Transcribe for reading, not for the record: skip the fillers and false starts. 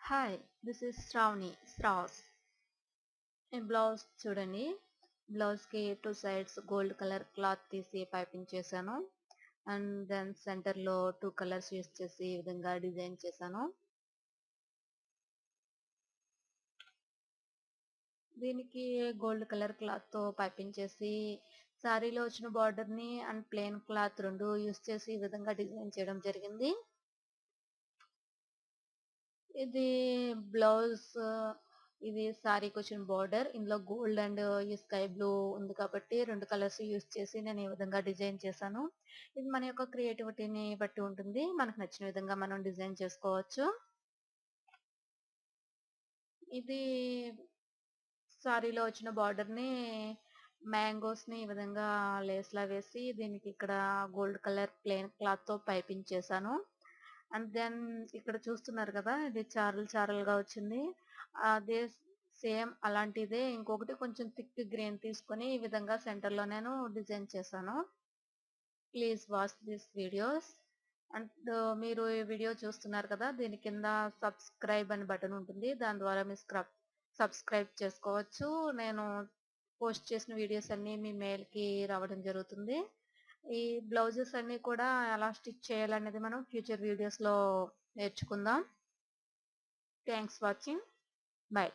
Hi this is Sravani Sravs. ఈ blouse చూడండి. బ్లౌజ్కి two sides gold colour cloth తీసి పైపింగ్ చేశాను. అండ్ దెన్ సెంటర్లో టూ కలర్స్ యూస్ చేసి ఈ విధంగా డిజైన్ చేశాను. దీనికి గోల్డ్ కలర్ క్లాత్ తో పైపింగ్ చేసి శారీలో వచ్చిన బార్డర్ ని అండ్ ప్లెయిన్ క్లాత్ రెండు యూస్ చేసి ఈ విధంగా డిజైన్ చేయడం జరిగింది. ఇది బ్లౌజ్, ఇది సారీకి వచ్చిన బార్డర్. ఇందులో గోల్డ్ అండ్ ఈ స్కై బ్లూ ఉంది కాబట్టి రెండు కలర్స్ యూస్ చేసి నేను ఈ విధంగా డిజైన్ చేశాను. ఇది మన యొక్క క్రియేటివిటీని బట్టి ఉంటుంది. మనకు నచ్చిన విధంగా మనం డిజైన్ చేసుకోవచ్చు. ఇది సారీలో వచ్చిన బార్డర్ ని మ్యాంగోస్ ని ఈ విధంగా లేస్ లా వేసి దీనికి ఇక్కడ గోల్డ్ కలర్ ప్లెయిన్ క్లాత్ తో పైపింగ్ చేశాను. అండ్ దెన్ ఇక్కడ చూస్తున్నారు కదా, ఇది చారలు చారలుగా వచ్చింది. అదే సేమ్ అలాంటిదే ఇంకొకటి కొంచెం థిక్ గ్రీన్ తీసుకొని ఈ విధంగా సెంటర్ లో నేను డిజైన్ చేశాను. Please watch this videos. And మీరు ఈ వీడియో చూస్తున్నారు కదా, దీని కింద సబ్స్క్రైబ్ అని బటన్ ఉంటుంది. దాని ద్వారా మీరు సబ్స్క్రైబ్ చేసుకోవచ్చు. నేను పోస్ట్ చేసిన వీడియోస్ అన్ని మీ మెయిల్ కి రావడం జరుగుతుంది. ఈ బ్లౌజెస్ అన్ని కూడా ఎలా స్టిచ్ చేయాలనేది మనం ఫ్యూచర్ వీడియోస్ లో నేర్చుకుందాం. Thanks watching. బై.